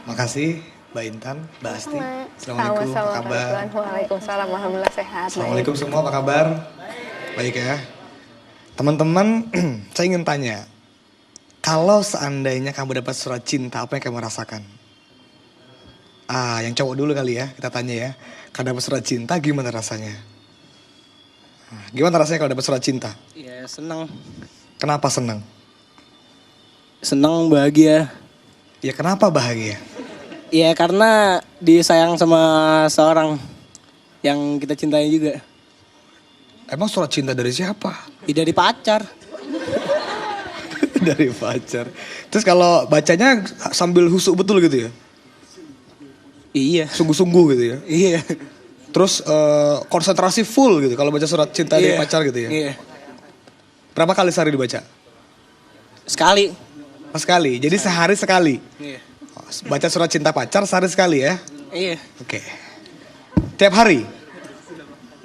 Makasih Mbak Intan, Mbak Asti. Sama. Assalamualaikum, apa kabar? Waalaikumsalam, alhamdulillah sehat. Assalamualaikum semua, apa kabar? Baik ya. Teman-teman, saya ingin tanya. Kalau seandainya kamu dapat surat cinta, apa yang kamu rasakan? Yang cowok dulu kali ya, kita tanya ya. Kalau dapat surat cinta, gimana rasanya? Gimana rasanya kalau dapat surat cinta? Ya senang. Kenapa senang? Senang, bahagia. Ya kenapa bahagia? Ya karena disayang sama seorang yang kita cintai juga. Emang surat cinta dari siapa? Ya dari pacar. Dari pacar. Terus kalau bacanya sambil husuk betul gitu ya? Iya. Sungguh-sungguh gitu ya? Iya. Terus konsentrasi full gitu kalau baca surat cinta dari pacar gitu ya? Iya. Berapa kali sehari dibaca? Sekali. Sekali, jadi sehari sekali? Iya. Baca surat cinta pacar sehari sekali ya? Iya. Oke. Tiap hari?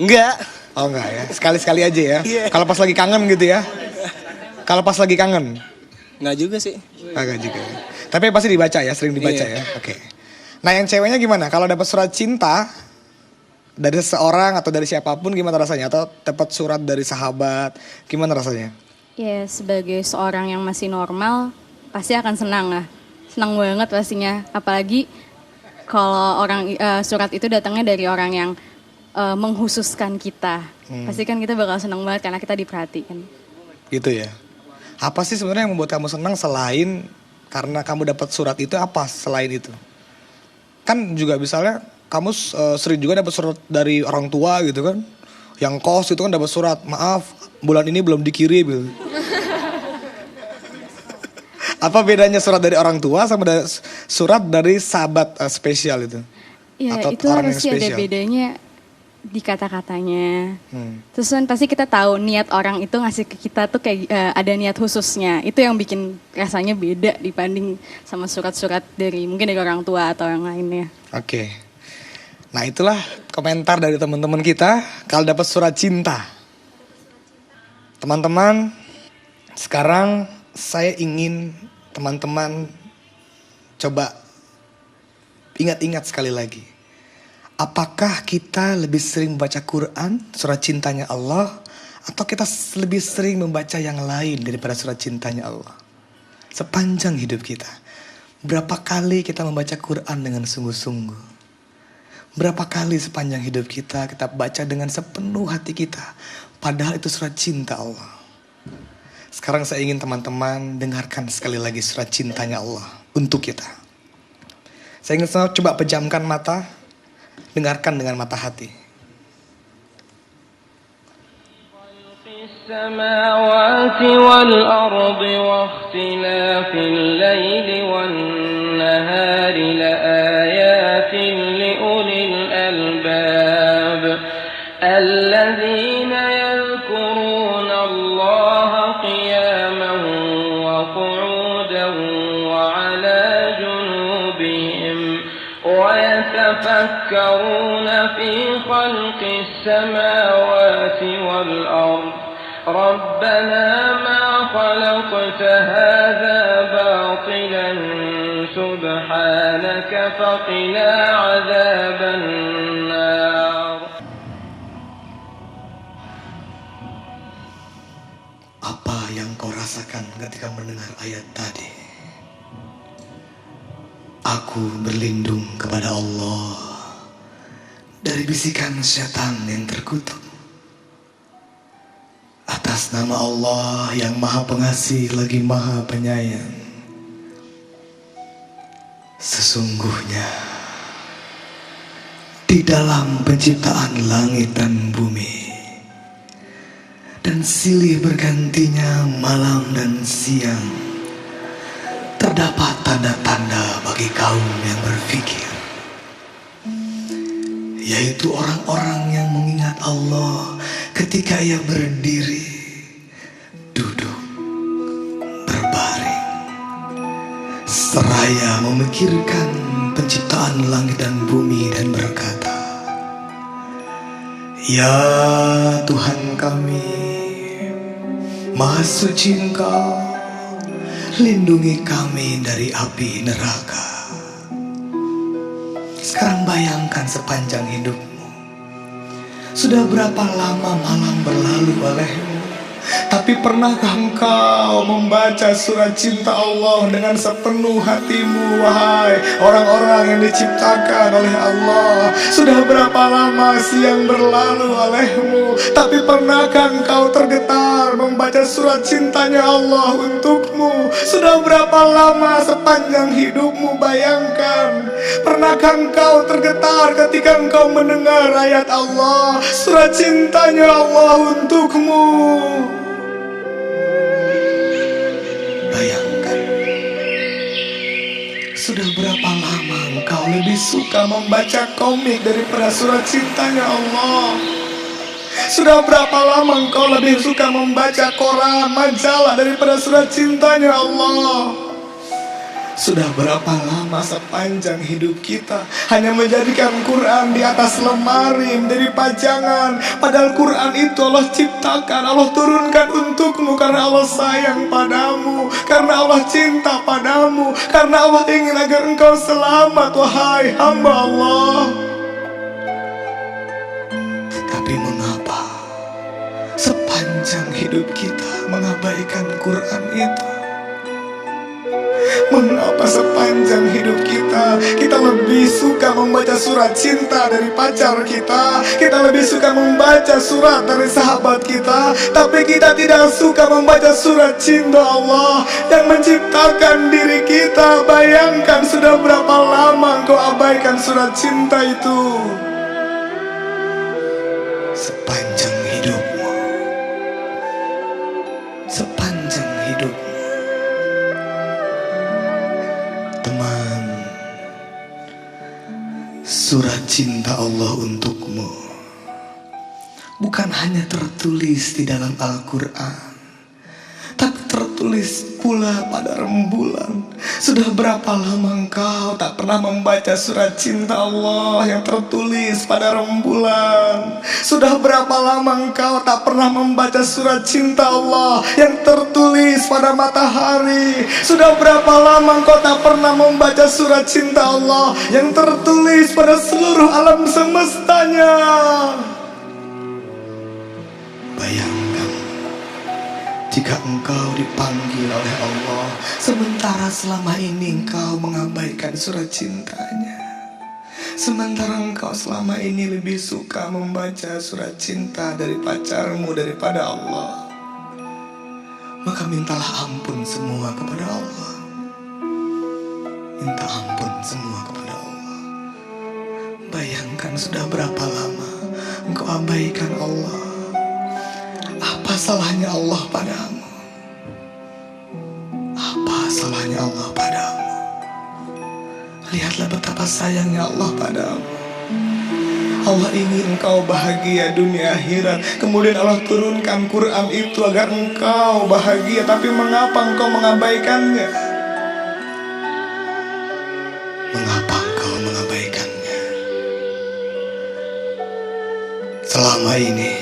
Enggak. Oh enggak ya, sekali-sekali aja ya? Iya. Kalau pas lagi kangen gitu ya? Kalau pas lagi kangen? Enggak juga sih. Enggak juga ya. Tapi pasti dibaca ya, sering dibaca Iya. ya? Oke. Nah yang ceweknya gimana? Kalau dapat surat cinta dari seseorang atau dari siapapun gimana rasanya? Atau dapat surat dari sahabat, gimana rasanya? Ya sebagai seorang yang masih normal pasti akan senang lah. Senang banget pastinya. Apalagi kalau surat itu datangnya dari orang yang menghususkan kita. Pasti kan kita bakal senang banget karena kita diperhatikan. Gitu ya. Apa sih sebenarnya yang membuat kamu senang selain karena kamu dapat surat itu, apa selain itu? Kan juga misalnya kamu sering juga dapat surat dari orang tua gitu kan. Yang kos itu kan dapat surat, maaf bulan ini belum dikirim gitu. Apa bedanya surat dari orang tua sama surat dari sahabat spesial itu? Ya atau itu orang yang pasti ada spesial? bedanya di kata-katanya. Terus kan pasti kita tahu niat orang itu ngasih ke kita tuh kayak ada niat khususnya. Itu yang bikin rasanya beda dibanding sama surat-surat dari mungkin dari orang tua atau yang lainnya. Oke. Nah itulah komentar dari teman-teman kita kalau dapat surat cinta. Teman-teman, sekarang saya ingin teman-teman coba ingat-ingat sekali lagi. Apakah kita lebih sering membaca Quran, surat cintanya Allah, atau kita lebih sering membaca yang lain daripada surat cintanya Allah? Sepanjang hidup kita, berapa kali kita membaca Quran dengan sungguh-sungguh? Berapa kali sepanjang hidup kita baca dengan sepenuh hati kita, padahal itu surat cinta Allah. Sekarang saya ingin teman-teman dengarkan sekali lagi surat cintanya Allah untuk kita. Saya ingin coba pejamkan mata, dengarkan dengan mata hati. السماوات والأرض واختلاف الليل والنهار لآيات لأولي الألباب الذين يذكرون الله قياما وقعودا وعلى جنوبهم ويتفكرون في خلق السماوات والأرض ربنا ما خلقت هذا باطلا سبحانك فقنا عذاب النار. Apa yang kau rasakan ketika mendengar ayat tadi? Aku berlindung kepada Allah dari bisikan setan yang terkutuk. Atas nama Allah yang Maha Pengasih lagi Maha Penyayang. Sesungguhnya di dalam penciptaan langit dan bumi dan silih bergantinya malam dan siang, terdapat tanda-tanda bagi kaum yang berfikir, yaitu orang-orang yang mengingat Allah ketika ia berdiri, duduk, berbaring, seraya memikirkan penciptaan langit dan bumi dan berkata, Ya Tuhan kami, Maha Suci Engkau, lindungi kami dari api neraka. Sekarang bayangkan sepanjang hidupmu. Sudah berapa lama malam berlalu olehmu, tapi pernahkah engkau membaca surat cinta Allah dengan sepenuh hatimu? Wahai orang-orang yang diciptakan oleh Allah, sudah berapa lama siang berlalu olehmu, tapi pernahkah engkau tergetar membaca surat cintanya Allah untukmu? Sudah berapa lama sepanjang hidupmu? Bayangkan, pernahkah engkau tergetar ketika engkau mendengar ayat Allah, surat cintanya Allah untukmu? Bayangkan, sudah berapa lama engkau lebih suka membaca komik daripada surat cintanya Allah? Sudah berapa lama engkau lebih suka membaca koran, majalah daripada surat cintanya Allah? Sudah berapa lama sepanjang hidup kita hanya menjadikan Quran di atas lemari menjadi pajangan, padahal Quran itu Allah ciptakan, Allah turunkan untukmu karena Allah sayang padamu, karena Allah cinta padamu, karena Allah ingin agar engkau selamat, wahai hamba Allah. Tetapi mengapa sepanjang hidup kita mengabaikan Quran itu? Mengapa sepanjang hidup kita lebih suka membaca surat cinta dari pacar kita, kita lebih suka membaca surat dari sahabat kita, tapi kita tidak suka membaca surat cinta Allah yang menciptakan diri kita? Bayangkan, sudah berapa lama engkau abaikan surat cinta itu? Sepanjang hidupmu, sepanjang hidupmu. Teman, surat cinta Allah untukmu bukan hanya tertulis di dalam Al-Quran, tapi tertulis pula pada rembulan. Sudah berapa lama engkau tak pernah membaca surat cinta Allah yang tertulis pada rembulan? Sudah berapa lama engkau tak pernah membaca surat cinta Allah yang tertulis pada matahari? Sudah berapa lama engkau tak pernah membaca surat cinta Allah yang tertulis pada seluruh alam semestanya? Bayangkan, jika engkau dipanggil oleh Allah, sementara selama ini engkau mengabaikan surat cintanya, sementara engkau selama ini lebih suka membaca surat cinta dari pacarmu daripada Allah, maka mintalah ampun semua kepada Allah. Minta ampun semua kepada Allah. Bayangkan, sudah berapa lama engkau abaikan Allah. Apa salahnya Allah padamu? Apa salahnya Allah padamu? Lihatlah betapa sayangnya Allah padamu. Allah ingin engkau bahagia dunia akhirat, kemudian Allah turunkan Quran itu agar engkau bahagia. Tapi mengapa engkau mengabaikannya? Mengapa engkau mengabaikannya? Selama ini,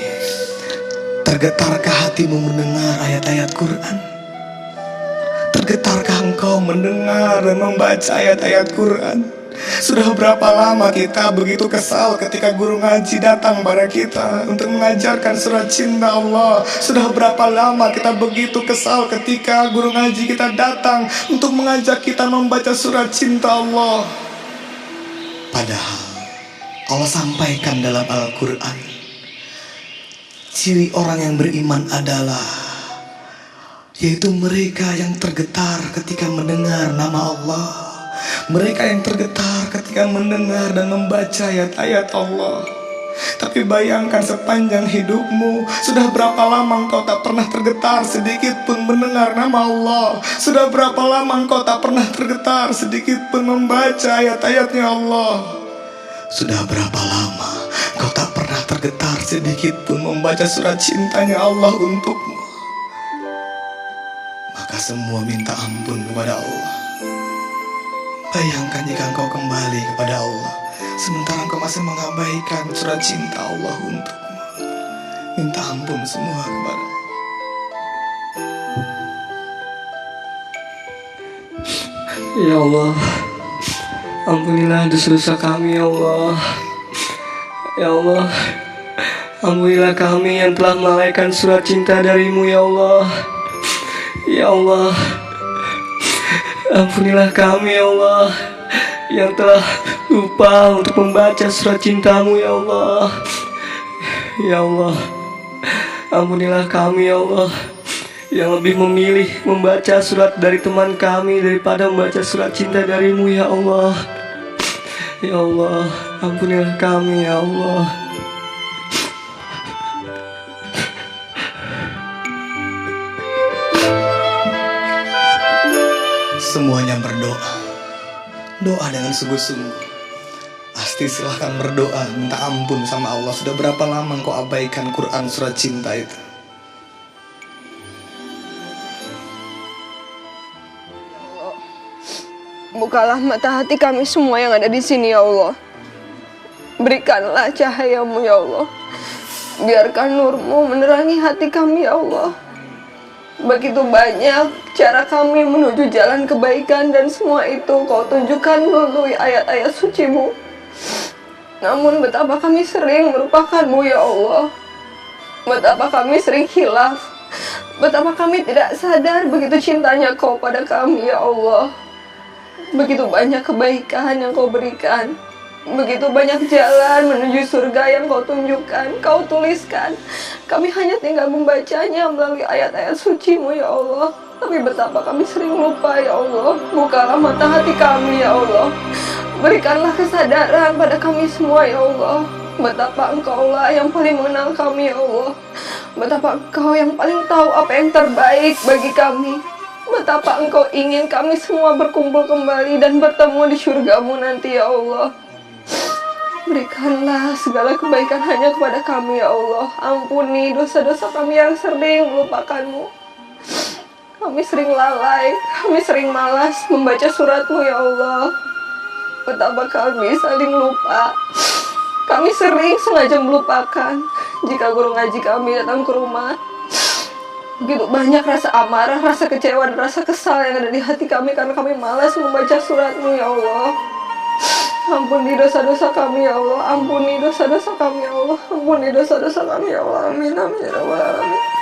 tergetarkah hatimu mendengar ayat-ayat Quran? Tergetarkah engkau mendengar dan membaca ayat-ayat Quran? Sudah berapa lama kita begitu kesal ketika guru ngaji datang pada kita untuk mengajarkan surat cinta Allah? Sudah berapa lama kita begitu kesal ketika guru ngaji kita datang untuk mengajak kita membaca surat cinta Allah? Padahal Allah sampaikan dalam Al-Quran, ciri orang yang beriman adalah yaitu mereka yang tergetar ketika mendengar nama Allah, mereka yang tergetar ketika mendengar dan membaca ayat-ayat Allah. Tapi bayangkan, sepanjang hidupmu, sudah berapa lama engkau tak pernah tergetar sedikit pun mendengar nama Allah? Sudah berapa lama engkau tak pernah tergetar sedikit pun membaca ayat-ayatnya Allah? Sudah berapa lama engkau tak pernah tergetar sedikit pun membaca surat cintanya Allah untukmu? Maka semua minta ampun kepada Allah. Bayangkan jika engkau kembali kepada Allah, sementara engkau masih mengabaikan surat cinta Allah untukmu. Minta ampun semua kepada Allah. Ya Allah, Ampunilah dosa-dosa kami ya Allah. Ya Allah, ampunilah kami yang telah melalaikan surat cinta darimu ya Allah. Ya Allah, ampunilah kami ya Allah yang telah lupa untuk membaca surat cintamu ya Allah. Ya Allah, ampunilah kami ya Allah yang lebih memilih membaca surat dari teman kami daripada membaca surat cinta darimu ya Allah. Ya Allah, ampunilah kami ya Allah. Semuanya berdoa. Doa dengan sungguh-sungguh. Pasti silahkan berdoa, minta ampun sama Allah. Sudah berapa lama engkau abaikan Quran surat cinta itu? Bukalah mata hati kami semua yang ada di sini ya Allah. Berikanlah cahayamu ya Allah. Biarkan nurmu menerangi hati kami ya Allah. Begitu banyak cara kami menuju jalan kebaikan dan semua itu kau tunjukkan melalui ayat-ayat sucimu. Namun betapa kami sering melupakanmu ya Allah. Betapa kami sering khilaf. Betapa kami tidak sadar begitu cintanya kau pada kami ya Allah. Begitu banyak kebaikan yang kau berikan. Begitu banyak jalan menuju surga yang kau tunjukkan, kau tuliskan. Kami hanya tinggal membacanya melalui ayat-ayat sucimu ya Allah. Tapi betapa kami sering lupa ya Allah. Bukalah mata hati kami ya Allah. Berikanlah kesadaran pada kami semua ya Allah. Betapa engkaulah yang paling mengenal kami ya Allah. Betapa engkau yang paling tahu apa yang terbaik bagi kami. Betapa engkau ingin kami semua berkumpul kembali dan bertemu di surgamu nanti ya Allah. Berikanlah segala kebaikan hanya kepada kami ya Allah. Ampuni dosa-dosa kami yang sering melupakanmu. Kami sering lalai, kami sering malas membaca suratmu ya Allah. Betapa kami saling lupa. Kami sering sengaja melupakan jika guru ngaji kami datang ke rumah. Begitu banyak rasa amarah, rasa kecewa, dan rasa kesal yang ada di hati kami karena kami malas membaca suratmu ya Allah. Ampuni dosa-dosa kami ya Allah. Ampuni dosa-dosa kami ya Allah. Ampuni dosa-dosa kami ya Allah. Amin amin ya rabbal alamin.